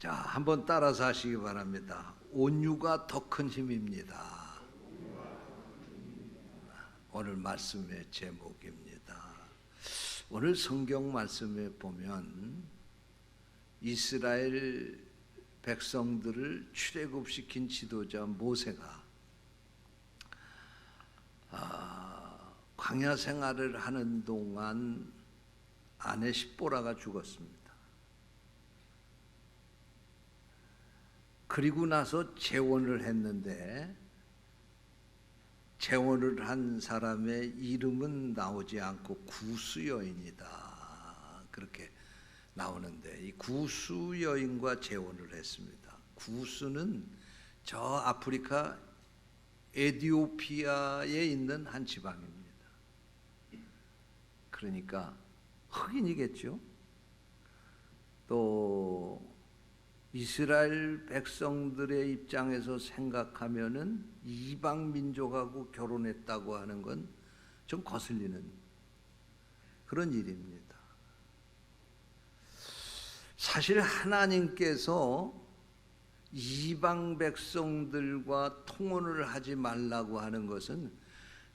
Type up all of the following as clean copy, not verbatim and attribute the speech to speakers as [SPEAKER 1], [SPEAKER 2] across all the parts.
[SPEAKER 1] 자, 한번 따라서 하시기 바랍니다. 온유가 더 큰 힘입니다. 오늘 말씀의 제목입니다. 오늘 성경 말씀에 보면 이스라엘 백성들을 출애굽시킨 지도자 모세가 광야 생활을 하는 동안 아내 십보라가 죽었습니다. 그리고 나서 재혼을 했는데 재혼을 한 사람의 이름은 나오지 않고 구스 여인이다 그렇게 나오는데, 이 구스 여인과 재혼을 했습니다. 구스는 저 아프리카 에티오피아에 있는 한 지방입니다. 그러니까 흑인이겠죠. 또 이스라엘 백성들의 입장에서 생각하면은 이방 민족하고 결혼했다고 하는 건 좀 거슬리는 그런 일입니다. 사실 하나님께서 이방 백성들과 통혼을 하지 말라고 하는 것은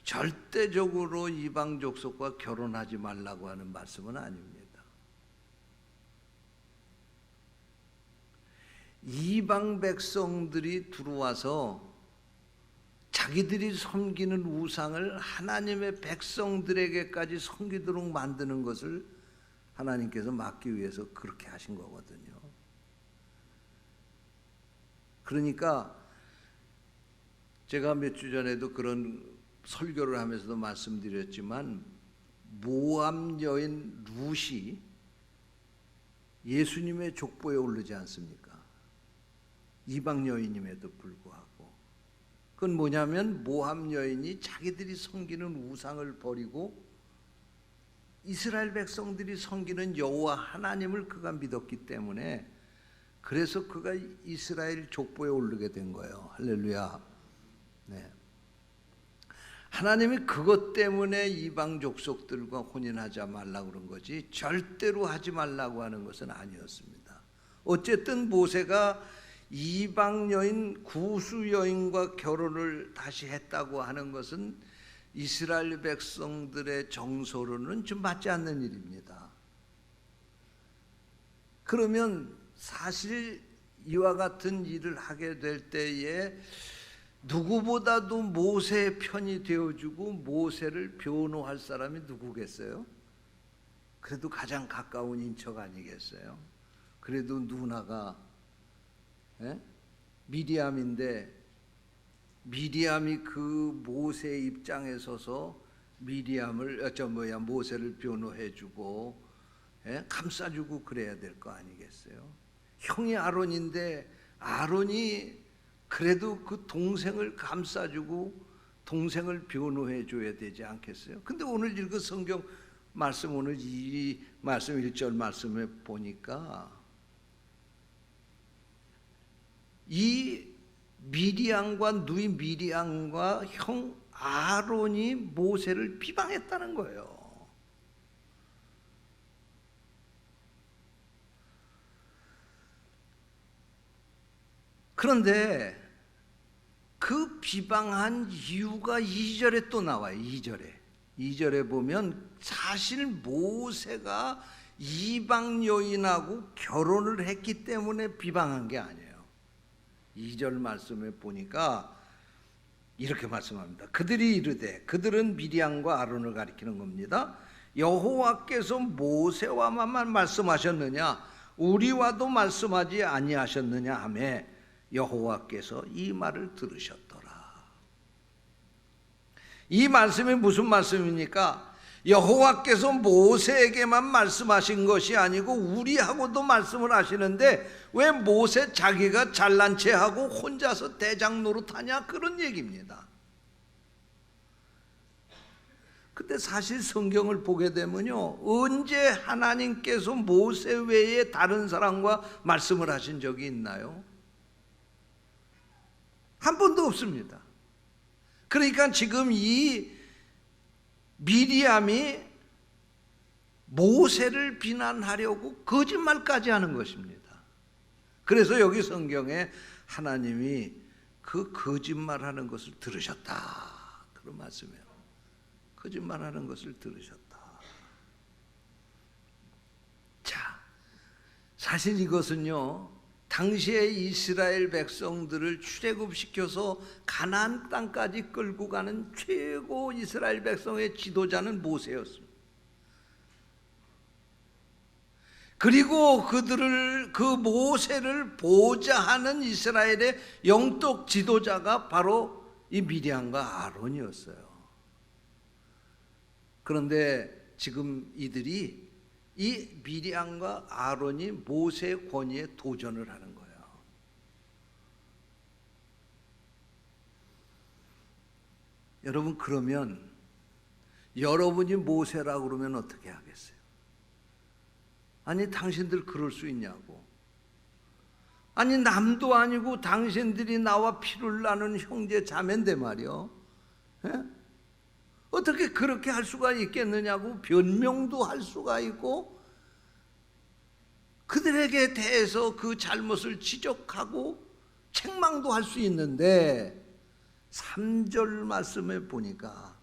[SPEAKER 1] 절대적으로 이방 족속과 결혼하지 말라고 하는 말씀은 아닙니다. 이방 백성들이 들어와서 자기들이 섬기는 우상을 하나님의 백성들에게까지 섬기도록 만드는 것을 하나님께서 막기 위해서 그렇게 하신 거거든요. 그러니까 제가 몇 주 전에도 그런 설교를 하면서도 말씀드렸지만, 모압 여인 룻이 예수님의 족보에 오르지 않습니까? 이방 여인임에도 불구하고. 그건 뭐냐면 모압 여인이 자기들이 섬기는 우상을 버리고 이스라엘 백성들이 섬기는 여호와 하나님을 그가 믿었기 때문에, 그래서 그가 이스라엘 족보에 오르게 된 거예요. 할렐루야. 네. 하나님이 그것 때문에 이방 족속들과 혼인하지 말라고 그런 거지 절대로 하지 말라고 하는 것은 아니었습니다. 어쨌든 모세가 이방 여인 구스 여인과 결혼을 다시 했다고 하는 것은 이스라엘 백성들의 정서로는 좀 맞지 않는 일입니다. 그러면 사실 이와 같은 일을 하게 될 때에 누구보다도 모세의 편이 되어주고 모세를 변호할 사람이 누구겠어요? 그래도 가장 가까운 인척 아니겠어요? 그래도 누나가 미리암인데, 미리암이 그 모세의 입장에 서서 모세를 변호해주고 감싸주고 그래야 될 거 아니겠어요? 형이 아론인데 아론이 그래도 그 동생을 감싸주고 동생을 변호해줘야 되지 않겠어요? 근데 오늘 읽은 성경 말씀, 오늘 이 말씀 1절 말씀에 보니까 이 미리암과 누이 미리암과 형 아론이 모세를 비방했다는 거예요. 그런데 그 비방한 이유가 2절에 또 나와요. 2절에 보면 사실 모세가 이방 여인하고 결혼을 했기 때문에 비방한 게 아니에요. 2절 말씀에 보니까 이렇게 말씀합니다. 그들이 이르되, 그들은 미리암과 아론을 가리키는 겁니다. 여호와께서 모세와만 말씀하셨느냐 우리와도 말씀하지 아니하셨느냐 하매 여호와께서 이 말을 들으셨더라. 이 말씀이 무슨 말씀입니까? 여호와께서 모세에게만 말씀하신 것이 아니고 우리하고도 말씀을 하시는데 왜 모세 자기가 잘난 체하고 혼자서 대장 노릇하냐, 그런 얘기입니다. 근데 사실 성경을 보게 되면요, 언제 하나님께서 모세 외에 다른 사람과 말씀을 하신 적이 있나요? 한 번도 없습니다. 그러니까 지금 이 미리암이 모세를 비난하려고 거짓말까지 하는 것입니다. 그래서 여기 성경에 하나님이 그 거짓말하는 것을 들으셨다 그런 말씀이에요. 거짓말하는 것을 들으셨다. 자, 사실 이것은요, 당시에 이스라엘 백성들을 출애굽시켜서 가나안 땅까지 끌고 가는 최고 이스라엘 백성의 지도자는 모세였습니다. 그리고 그 모세를 보좌하는 이스라엘의 영적 지도자가 바로 이 미리암과 아론이었어요. 그런데 지금 이들이 이 미리암과 아론이 모세의 권위에 도전을 하는 거예요. 여러분, 그러면 여러분이 모세라고 그러면 어떻게 하겠어요? 아니, 당신들 그럴 수 있냐고. 아니, 남도 아니고 당신들이 나와 피를 나눈 형제 자매인데 말이요. 예? 어떻게 그렇게 할 수가 있겠느냐고 변명도 할 수가 있고, 그들에게 대해서 그 잘못을 지적하고 책망도 할 수 있는데, 3절 말씀에 보니까,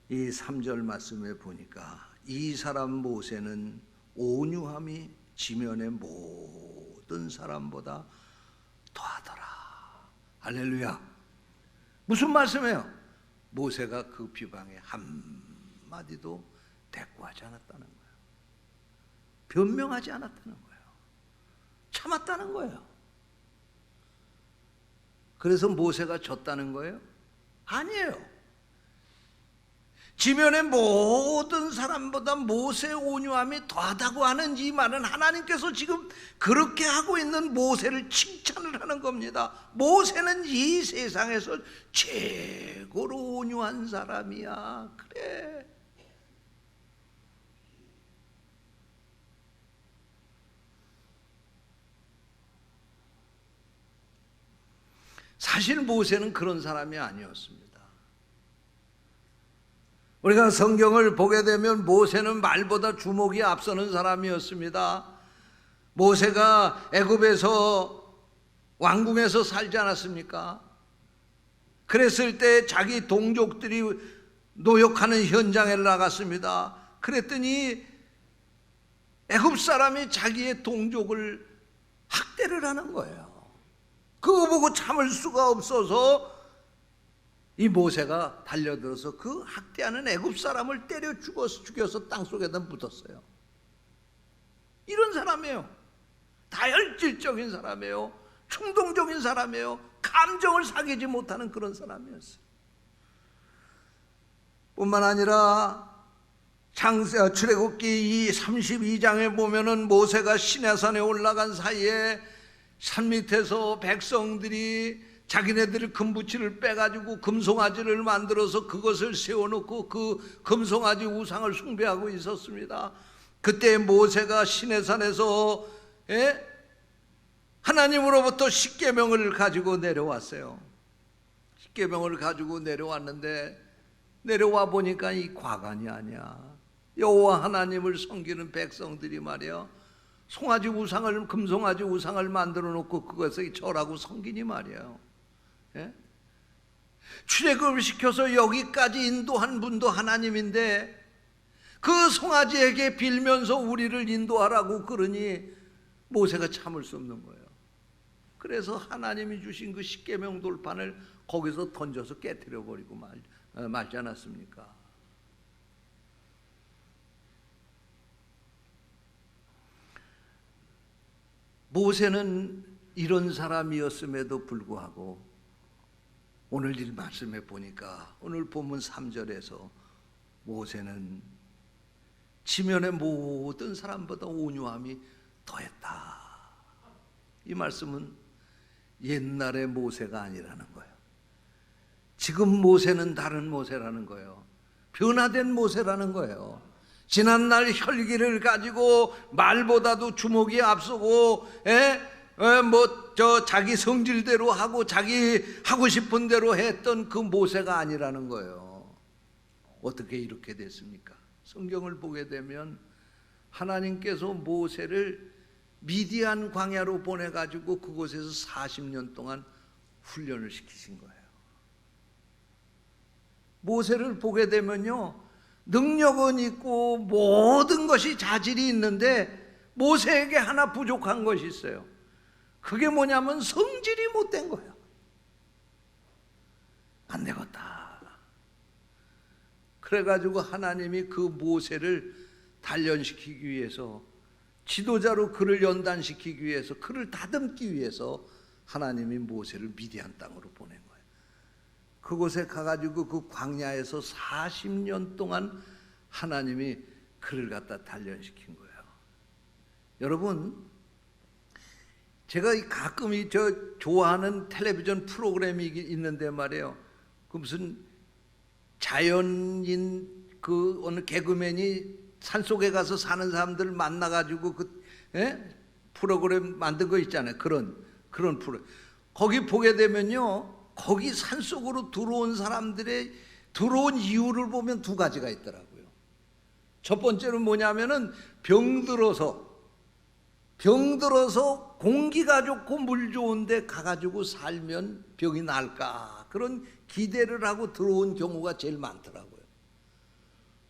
[SPEAKER 1] 이 3절 말씀에 보니까 이 사람 모세는 온유함이 지면의 모든 사람보다 더하더라. 할렐루야. 무슨 말씀이에요? 모세가 그 비방에 한마디도 대꾸하지 않았다는 거예요. 변명하지 않았다는 거예요. 참았다는 거예요. 그래서 모세가 졌다는 거예요? 아니에요. 지면의 모든 사람보다 모세의 온유함이 더하다고 하는 이 말은 하나님께서 지금 그렇게 하고 있는 모세를 칭찬을 하는 겁니다. 모세는 이 세상에서 최고로 온유한 사람이야. 그래. 사실 모세는 그런 사람이 아니었습니다. 우리가 성경을 보게 되면 모세는 말보다 주먹이 앞서는 사람이었습니다. 모세가 애굽에서 왕궁에서 살지 않았습니까? 그랬을 때 자기 동족들이 노역하는 현장에 나갔습니다. 그랬더니 애굽 사람이 자기의 동족을 학대를 하는 거예요. 그거 보고 참을 수가 없어서 이 모세가 달려들어서 그 학대하는 애굽 사람을 때려 죽여서 땅속에다 묻었어요. 이런 사람이에요. 다혈질적인 사람이에요. 충동적인 사람이에요. 감정을 사귀지 못하는 그런 사람이었어요. 뿐만 아니라 출애굽기 이 32장에 보면은 모세가 시내산에 올라간 사이에 산 밑에서 백성들이 자기네들이 금부치를 빼가지고 금송아지를 만들어서 그것을 세워놓고 그 금송아지 우상을 숭배하고 있었습니다. 그때 모세가 시내산에서 하나님으로부터 십계명을 가지고 내려왔어요. 십계명을 가지고 내려왔는데 내려와 보니까 이 과관이 아니야. 여호와 하나님을 섬기는 백성들이 말이야, 송아지 우상을, 금송아지 우상을 만들어 놓고 그것을 절하고 섬기니 말이에요. 예? 출애굽을 시켜서 여기까지 인도한 분도 하나님인데 그 송아지에게 빌면서 우리를 인도하라고 그러니 모세가 참을 수 없는 거예요. 그래서 하나님이 주신 그 십계명 돌판을 거기서 던져서 깨트려 버리고 말지 않았습니까? 모세는 이런 사람이었음에도 불구하고 오늘 이 말씀에 보니까 오늘 본문 3절에서 모세는 지면의 모든 사람보다 온유함이 더했다. 이 말씀은 옛날의 모세가 아니라는 거예요. 지금 모세는 다른 모세라는 거예요. 변화된 모세라는 거예요. 지난날 혈기를 가지고 말보다도 주먹이 앞서고 자기 성질대로 하고 자기 하고 싶은 대로 했던 그 모세가 아니라는 거예요. 어떻게 이렇게 됐습니까? 성경을 보게 되면 하나님께서 모세를 미디안 광야로 보내가지고 그곳에서 40년 동안 훈련을 시키신 거예요. 모세를 보게 되면요, 능력은 있고 모든 것이 자질이 있는데 모세에게 하나 부족한 것이 있어요. 그게 뭐냐면 성질이 못된 거예요. 안 되겠다. 그래가지고 하나님이 그 모세를 단련시키기 위해서, 지도자로 그를 연단시키기 위해서, 그를 다듬기 위해서 하나님이 모세를 미디안 땅으로 보낸 거예요. 그곳에 가가지고 그 광야에서 40년 동안 하나님이 그를 갖다 단련시킨 거예요. 여러분, 제가 가끔 좋아하는 텔레비전 프로그램이 있는데 말이에요. 그 무슨 자연인 그 어느 개그맨이 산속에 가서 사는 사람들 만나가지고 프로그램 만든 거 있잖아요. 그런 프로그램. 거기 보게 되면요, 거기 산속으로 들어온 사람들의 들어온 이유를 보면 두 가지가 있더라고요. 첫 번째는 뭐냐면은 병들어서 공기가 좋고 물 좋은데 가가지고 살면 병이 날까, 그런 기대를 하고 들어온 경우가 제일 많더라고요.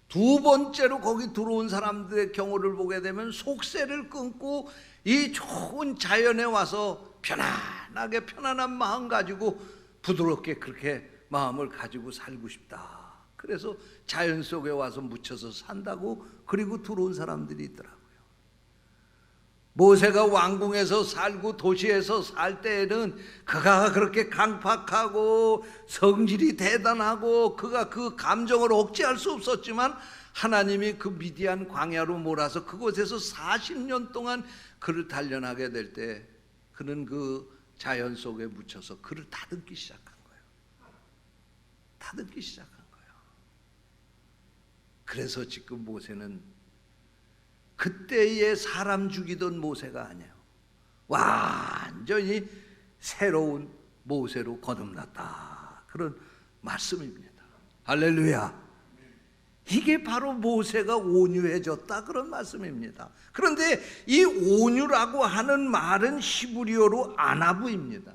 [SPEAKER 1] 두 번째로 거기 들어온 사람들의 경우를 보게 되면 속세를 끊고 이 좋은 자연에 와서 편안하게 편안한 마음 가지고 부드럽게 그렇게 마음을 가지고 살고 싶다. 그래서 자연 속에 와서 묻혀서 산다고, 그리고 들어온 사람들이 있더라고요. 모세가 왕궁에서 살고 도시에서 살 때에는 그가 그렇게 강팍하고 성질이 대단하고 그가 그 감정을 억제할 수 없었지만, 하나님이 그 미디안 광야로 몰아서 그곳에서 40년 동안 그를 단련하게 될 때 그는 그 자연 속에 묻혀서 그를 다듬기 시작한 거예요. 다듬기 시작한 거예요. 그래서 지금 모세는 그때의 사람 죽이던 모세가 아니에요. 완전히 새로운 모세로 거듭났다. 그런 말씀입니다. 할렐루야. 이게 바로 모세가 온유해졌다, 그런 말씀입니다. 그런데 이 온유라고 하는 말은 히브리어로 아나부입니다.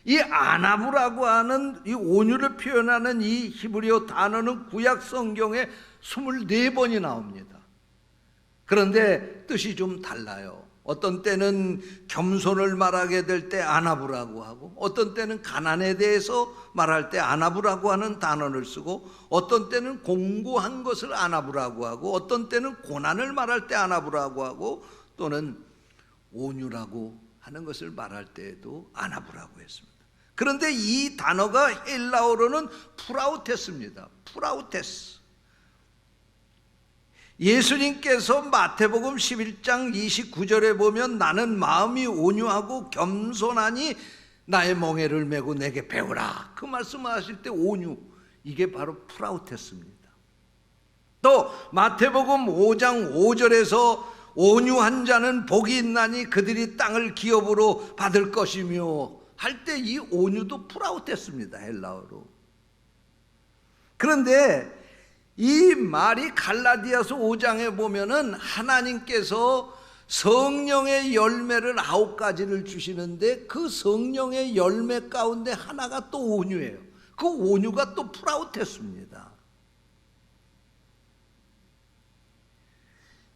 [SPEAKER 1] 이 아나부라고 하는 이 온유를 표현하는 이 히브리어 단어는 구약 성경에 24번이 나옵니다. 그런데 뜻이 좀 달라요. 어떤 때는 겸손을 말하게 될 때 아나부라고 하고, 어떤 때는 가난에 대해서 말할 때 아나부라고 하는 단어를 쓰고, 어떤 때는 공고한 것을 아나부라고 하고, 어떤 때는 고난을 말할 때 아나부라고 하고, 또는 온유라고 하는 것을 말할 때에도 아나부라고 했습니다. 그런데 이 단어가 헬라어로는 프라우테스입니다. 프라우테스. 예수님께서 마태복음 11장 29절에 보면 나는 마음이 온유하고 겸손하니 나의 멍에를 메고 내게 배우라, 그 말씀을 하실 때 온유, 이게 바로 프라우테스입니다. 또 마태복음 5장 5절에서 온유한 자는 복이 있나니 그들이 땅을 기업으로 받을 것이며 할 때 이 온유도 프라우테스입니다, 헬라어로. 그런데 이 말이 갈라디아서 5장에 보면은 하나님께서 성령의 열매를 9가지를 주시는데 그 성령의 열매 가운데 하나가 또 온유예요. 그 온유가 또 프라우테스입니다.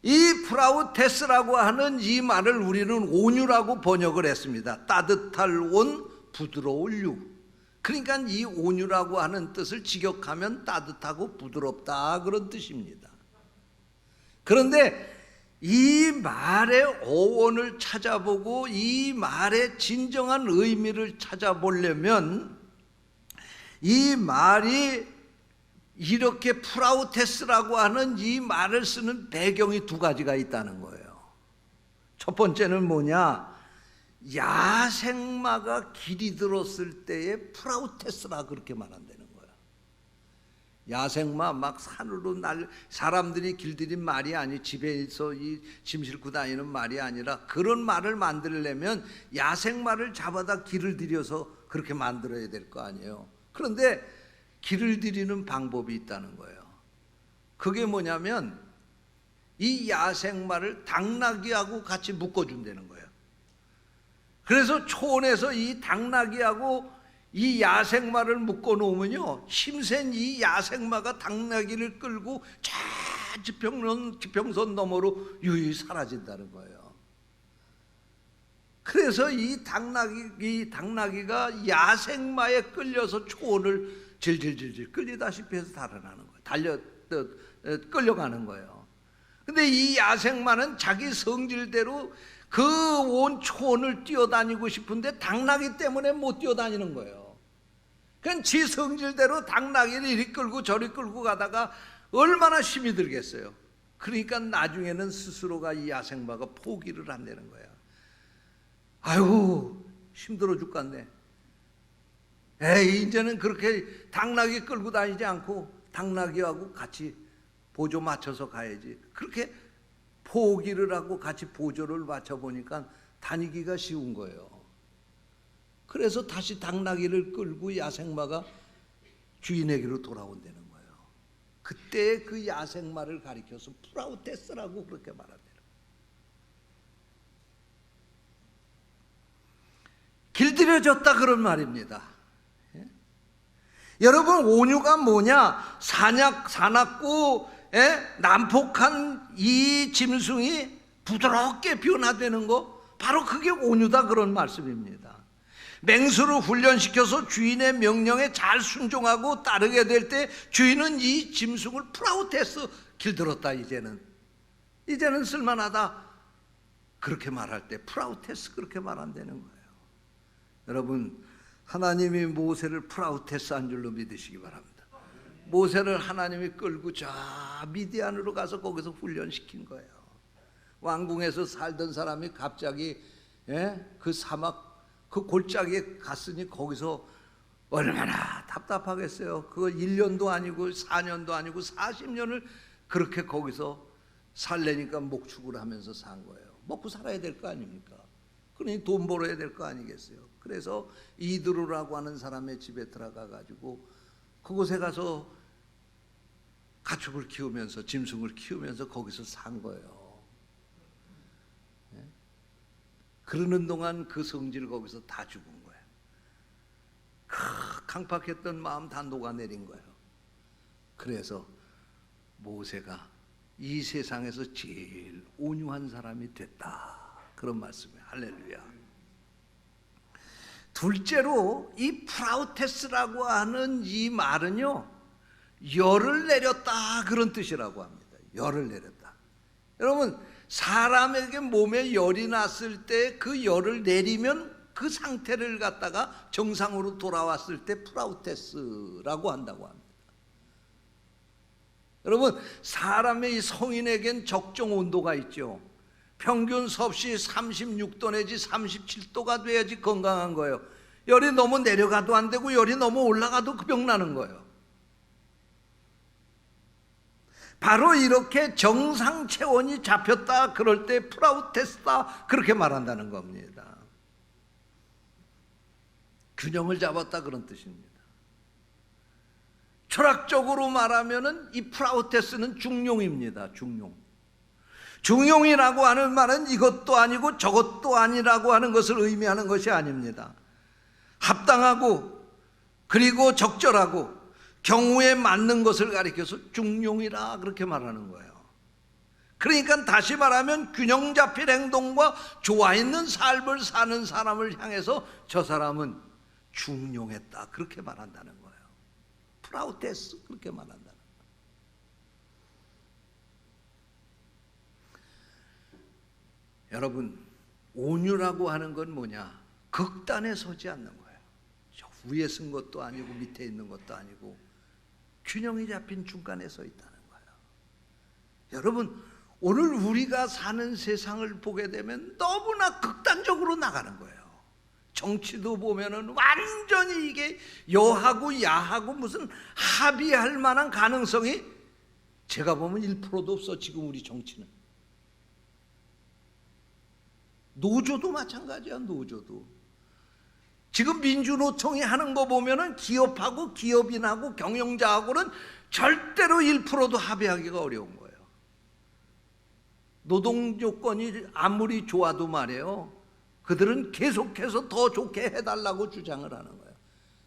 [SPEAKER 1] 이 프라우테스라고 하는 이 말을 우리는 온유라고 번역을 했습니다. 따뜻할 온, 부드러울 유. 그러니까 이 온유라고 하는 뜻을 직역하면 따뜻하고 부드럽다, 그런 뜻입니다. 그런데 이 말의 어원을 찾아보고 이 말의 진정한 의미를 찾아보려면 이 말이 이렇게 프라우테스라고 하는 이 말을 쓰는 배경이 두 가지가 있다는 거예요. 첫 번째는 뭐냐? 야생마가 길이 들었을 때의 프라우테스라, 그렇게 말한다는 거야. 야생마 막 산으로 사람들이 길들인 말이 아니, 집에서 이 짐 싣고 다니는 말이 아니라, 그런 말을 만들려면 야생마를 잡아다 길을 들여서 그렇게 만들어야 될 거 아니에요. 그런데 길을 들이는 방법이 있다는 거예요. 그게 뭐냐면 이 야생마를 당나귀하고 같이 묶어준다는 거예요. 그래서 초원에서 이 당나귀하고 이 야생마를 묶어 놓으면요, 힘센 이 야생마가 당나귀를 끌고 저 지평선 너머로 유유히 사라진다는 거예요. 그래서 이 당나귀가 야생마에 끌려서 초원을 질질질질 끌리다시피 해서 달아나는 거예요. 끌려가는 거예요. 근데 이 야생마는 자기 성질대로 그 온 초원을 뛰어다니고 싶은데 당나귀 때문에 못 뛰어다니는 거예요. 그냥 지 성질대로 당나귀를 이리 끌고 저리 끌고 가다가 얼마나 힘이 들겠어요. 그러니까 나중에는 스스로가 이 야생마가 포기를 한다는 거예요. 아이고 힘들어 죽겠네. 에이, 이제는 그렇게 당나귀 끌고 다니지 않고 당나귀하고 같이 보조 맞춰서 가야지. 그렇게 포기를 하고 같이 보조를 맞춰보니까 다니기가 쉬운 거예요. 그래서 다시 당나귀를 끌고 야생마가 주인에게로 돌아온다는 거예요. 그때 그 야생마를 가리켜서 프라우테스라고 그렇게 말한대요. 길들여졌다 그런 말입니다. 예? 여러분, 온유가 뭐냐? 사납고 난폭한 이 짐승이 부드럽게 변화되는 거, 바로 그게 온유다 그런 말씀입니다. 맹수를 훈련시켜서 주인의 명령에 잘 순종하고 따르게 될 때 주인은 이 짐승을 프라우테스, 길들었다, 이제는 쓸만하다, 그렇게 말할 때 프라우테스 그렇게 말한다는 거예요. 여러분, 하나님이 모세를 프라우테스 한 줄로 믿으시기 바랍니다. 모세를 하나님이 끌고 저 미디안으로 가서 거기서 훈련시킨 거예요. 왕궁에서 살던 사람이 갑자기 그 사막 그 골짜기에 갔으니 거기서 얼마나 답답하겠어요. 그거 1년도 아니고 4년도 아니고 40년을 그렇게 거기서 살래니까 목축을 하면서 산 거예요. 먹고 살아야 될 거 아닙니까? 그러니 돈 벌어야 될 거 아니겠어요? 그래서 이드로라고 하는 사람의 집에 들어가 가지고 그곳에 가서 가축을 키우면서, 짐승을 키우면서 거기서 산 거예요. 그러는 동안 그 성질 거기서 다 죽은 거예요. 강팍했던 마음 다 녹아내린 거예요. 그래서 모세가 이 세상에서 제일 온유한 사람이 됐다, 그런 말씀이에요. 할렐루야. 둘째로 이 프라우테스라고 하는 이 말은요, 열을 내렸다 그런 뜻이라고 합니다. 열을 내렸다. 여러분, 사람에게 몸에 열이 났을 때 그 열을 내리면 그 상태를 갖다가 정상으로 돌아왔을 때 프라우테스라고 한다고 합니다. 여러분, 사람의 성인에겐 적정 온도가 있죠. 평균 섭씨 36도 내지 37도가 돼야지 건강한 거예요. 열이 너무 내려가도 안 되고 열이 너무 올라가도 그 병 나는 거예요. 바로 이렇게 정상 체온이 잡혔다 그럴 때 프라우테스다 그렇게 말한다는 겁니다. 균형을 잡았다 그런 뜻입니다. 철학적으로 말하면은 이 프라우테스는 중용입니다. 중용이라고 하는 말은 이것도 아니고 저것도 아니라고 하는 것을 의미하는 것이 아닙니다. 합당하고 그리고 적절하고 경우에 맞는 것을 가리켜서 중용이라 그렇게 말하는 거예요. 그러니까 다시 말하면 균형 잡힌 행동과 조화 있는 삶을 사는 사람을 향해서 저 사람은 중용했다 그렇게 말한다는 거예요. 프라우테스 그렇게 말한다는 거예요. 여러분, 온유라고 하는 건 뭐냐? 극단에 서지 않는 거예요. 저 위에 쓴 것도 아니고 밑에 있는 것도 아니고 균형이 잡힌 중간에 서 있다는 거예요. 여러분, 오늘 우리가 사는 세상을 보게 되면 너무나 극단적으로 나가는 거예요. 정치도 보면은 완전히 이게 여하고 야하고 무슨 합의할 만한 가능성이 제가 보면 1%도 없어. 지금 우리 정치는. 노조도 마찬가지야. 노조도 지금 민주노총이 하는 거 보면은 기업하고 기업인하고 경영자하고는 절대로 1%도 합의하기가 어려운 거예요. 노동 조건이 아무리 좋아도 말이에요, 그들은 계속해서 더 좋게 해달라고 주장을 하는 거예요.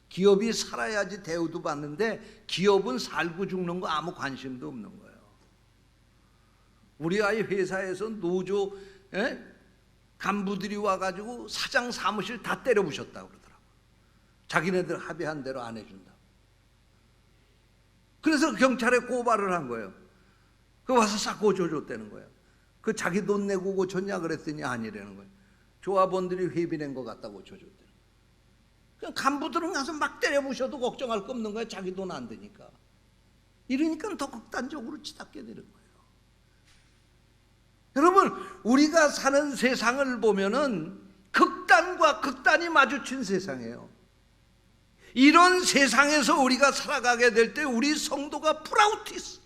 [SPEAKER 1] 기업이 살아야지 대우도 받는데 기업은 살고 죽는 거 아무 관심도 없는 거예요. 우리 아이 회사에서 노조 간부들이 와가지고 사장 사무실 다 때려부셨다고 그러더라고요. 자기네들 합의한 대로 안 해준다. 그래서 경찰에 고발을 한 거예요. 그 와서 싹 고쳐줬다는 거예요. 그 자기 돈 내고 고쳤냐 그랬더니 아니라는 거예요. 조합원들이 회비낸 것 같다고 고쳐줬다는 거예요. 그냥 간부들은 가서 막 때려부셔도 걱정할 거 없는 거예요. 자기 돈 안 되니까. 이러니까 더 극단적으로 치닫게 되는 거예요. 여러분, 우리가 사는 세상을 보면은 극단과 극단이 마주친 세상이에요. 이런 세상에서 우리가 살아가게 될 때 우리 성도가 프라우티스,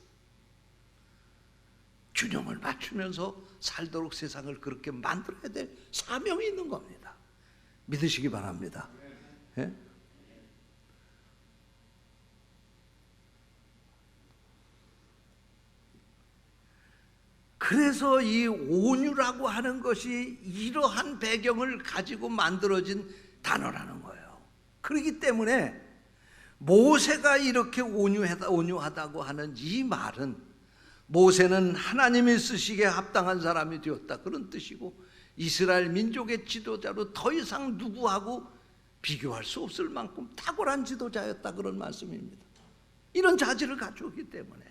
[SPEAKER 1] 균형을 맞추면서 살도록 세상을 그렇게 만들어야 될 사명이 있는 겁니다. 믿으시기 바랍니다. 예? 그래서 이 온유라고 하는 것이 이러한 배경을 가지고 만들어진 단어라는 거예요. 그렇기 때문에 모세가 이렇게 온유하다고 하는 이 말은, 모세는 하나님이 쓰시기에 합당한 사람이 되었다, 그런 뜻이고, 이스라엘 민족의 지도자로 더 이상 누구하고 비교할 수 없을 만큼 탁월한 지도자였다, 그런 말씀입니다. 이런 자질을 가지고 있기 때문에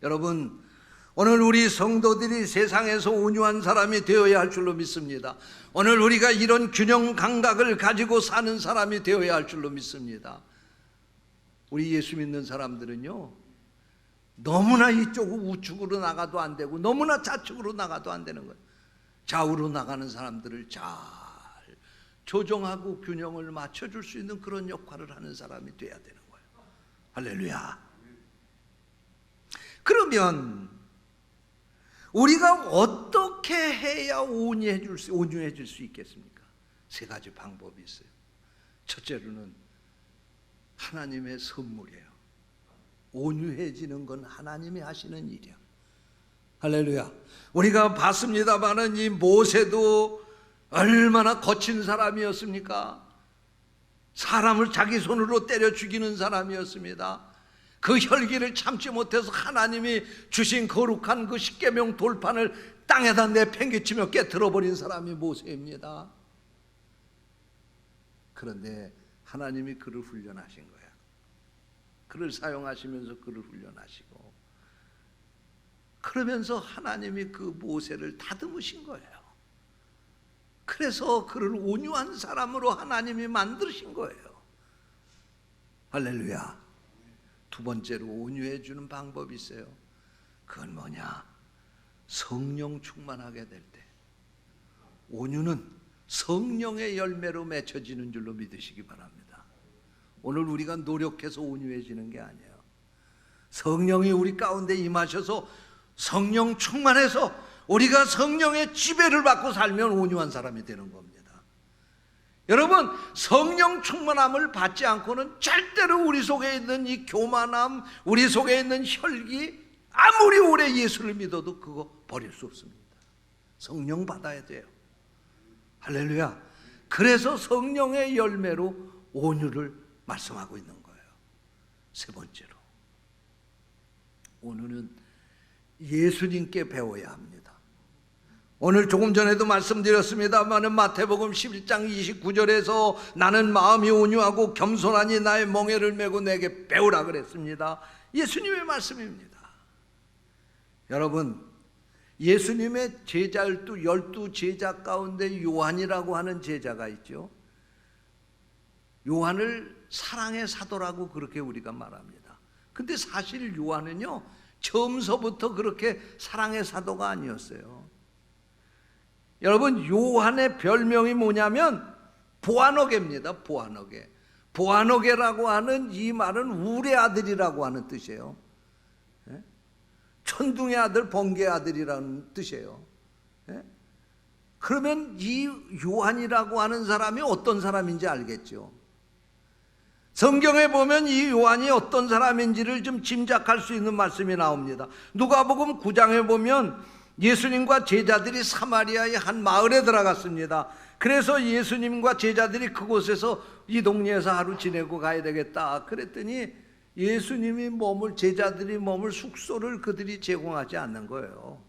[SPEAKER 1] 여러분, 오늘 우리 성도들이 세상에서 온유한 사람이 되어야 할 줄로 믿습니다. 오늘 우리가 이런 균형 감각을 가지고 사는 사람이 되어야 할 줄로 믿습니다. 우리 예수 믿는 사람들은요, 너무나 이쪽으로 우측으로 나가도 안 되고 너무나 좌측으로 나가도 안 되는 거예요. 좌우로 나가는 사람들을 잘 조정하고 균형을 맞춰줄 수 있는 그런 역할을 하는 사람이 돼야 되는 거예요. 할렐루야. 그러면 우리가 어떻게 해야 온유해질 수 있겠습니까? 세 가지 방법이 있어요. 첫째로는 하나님의 선물이에요. 온유해지는 건 하나님이 하시는 일이야. 할렐루야. 우리가 봤습니다마는 이 모세도 얼마나 거친 사람이었습니까? 사람을 자기 손으로 때려 죽이는 사람이었습니다. 그 혈기를 참지 못해서 하나님이 주신 거룩한 그 십계명 돌판을 땅에다 내팽개치며 깨트려버린 사람이 모세입니다. 그런데 하나님이 그를 훈련하신 거야. 그를 사용하시면서 그를 훈련하시고, 그러면서 하나님이 그 모세를 다듬으신 거예요. 그래서 그를 온유한 사람으로 하나님이 만드신 거예요. 할렐루야. 두 번째로 온유해 주는 방법이 있어요. 그건 뭐냐? 성령 충만하게 될 때, 온유는 성령의 열매로 맺혀지는 줄로 믿으시기 바랍니다. 오늘 우리가 노력해서 온유해지는 게 아니에요. 성령이 우리 가운데 임하셔서 성령 충만해서 우리가 성령의 지배를 받고 살면 온유한 사람이 되는 겁니다. 여러분, 성령 충만함을 받지 않고는 절대로 우리 속에 있는 이 교만함, 우리 속에 있는 혈기, 아무리 오래 예수를 믿어도 그거 버릴 수 없습니다. 성령 받아야 돼요. 할렐루야. 그래서 성령의 열매로 온유를 말씀하고 있는 거예요. 세 번째로, 온유는 예수님께 배워야 합니다. 오늘 조금 전에도 말씀드렸습니다만 마태복음 11장 29절에서 나는 마음이 온유하고 겸손하니 나의 멍에를 메고 내게 배우라 그랬습니다. 예수님의 말씀입니다. 여러분, 예수님의 제자 12 제자 가운데 요한이라고 하는 제자가 있죠. 요한을 사랑의 사도라고 그렇게 우리가 말합니다. 근데 사실 요한은요, 처음서부터 그렇게 사랑의 사도가 아니었어요. 여러분, 요한의 별명이 뭐냐면 보아너게입니다. 보아너게. 보아너게라고 하는 이 말은 울의 아들이라고 하는 뜻이에요. 천둥의 아들, 번개의 아들이라는 뜻이에요. 그러면 이 요한이라고 하는 사람이 어떤 사람인지 알겠죠? 성경에 보면 이 요한이 어떤 사람인지를 좀 짐작할 수 있는 말씀이 나옵니다. 누가복음 9장에 보면 예수님과 제자들이 사마리아의 한 마을에 들어갔습니다. 그래서 예수님과 제자들이 그곳에서 이 동네에서 하루 지내고 가야 되겠다 그랬더니 예수님이 제자들이 머물 숙소를 그들이 제공하지 않는 거예요.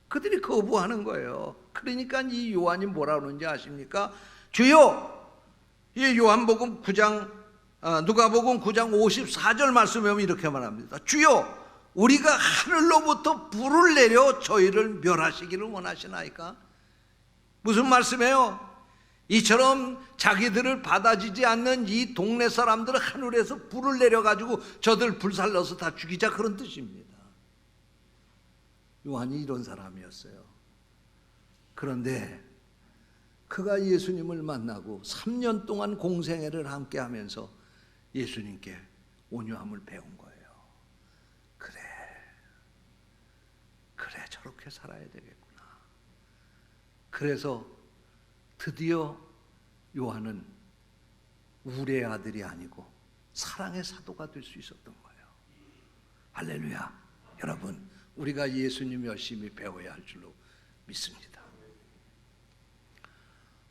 [SPEAKER 1] 그들이 거부하는 거예요. 그러니까 이 요한이 뭐라 그러는지 아십니까? 주여, 이 요한복음 9장 누가복음 9장 54절 말씀에 보면 이렇게 말합니다. 주여, 우리가 하늘로부터 불을 내려 저희를 멸하시기를 원하시나이까? 무슨 말씀이에요? 이처럼 자기들을 받아주지 않는 이 동네 사람들은 하늘에서 불을 내려가지고 저들 불살라서 다 죽이자, 그런 뜻입니다. 요한이 이런 사람이었어요. 그런데 그가 예수님을 만나고 3년 동안 공생애를 함께 하면서 예수님께 온유함을 배운 거예요. 그래, 저렇게 살아야 되겠구나. 그래서 드디어 요한은 우레의 아들이 아니고 사랑의 사도가 될 수 있었던 거예요. 할렐루야. 여러분, 우리가 예수님 열심히 배워야 할 줄로 믿습니다.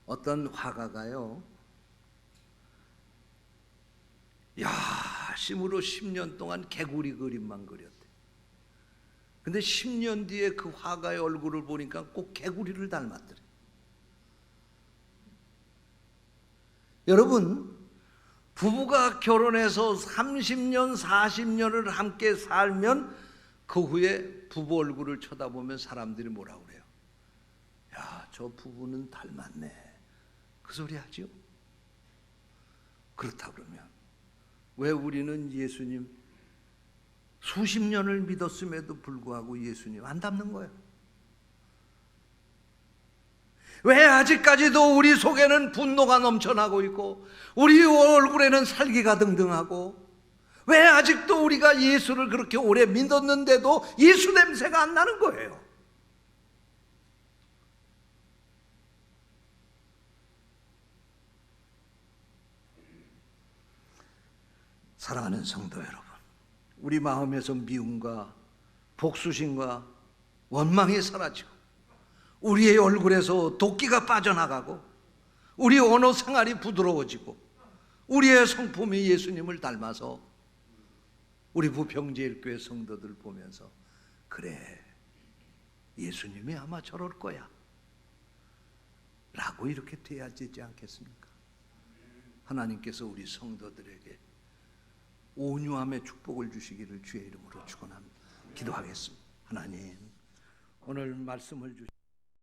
[SPEAKER 1] 어떤 화가가요, 열심으로 10년 동안 개구리 그림만 그렸대. 근데 10년 뒤에 그 화가의 얼굴을 보니까 꼭 개구리를 닮았더래. 여러분, 부부가 결혼해서 30년, 40년을 함께 살면 그 후에 부부 얼굴을 쳐다보면 사람들이 뭐라고 그래요? 야, 저 부부는 닮았네. 그 소리 하죠? 그렇다 그러면 왜 우리는 예수님 수십 년을 믿었음에도 불구하고 예수님 안 닮는 거예요? 왜 아직까지도 우리 속에는 분노가 넘쳐나고 있고 우리 얼굴에는 살기가 등등하고 왜 아직도 우리가 예수를 그렇게 오래 믿었는데도 예수 냄새가 안 나는 거예요? 사랑하는 성도 여러분, 우리 마음에서 미움과 복수심과 원망이 사라지고 우리의 얼굴에서 도끼가 빠져나가고 우리 언어 생활이 부드러워지고 우리의 성품이 예수님을 닮아서 우리 부평제일교회 성도들 보면서 그래, 예수님이 아마 저럴 거야 라고 이렇게 돼야 되지 않겠습니까? 하나님께서 우리 성도들에게 온유함의 축복을 주시기를 주의 이름으로 축원합니다. 기도하겠습니다. 하나님, 오늘 말씀을 주시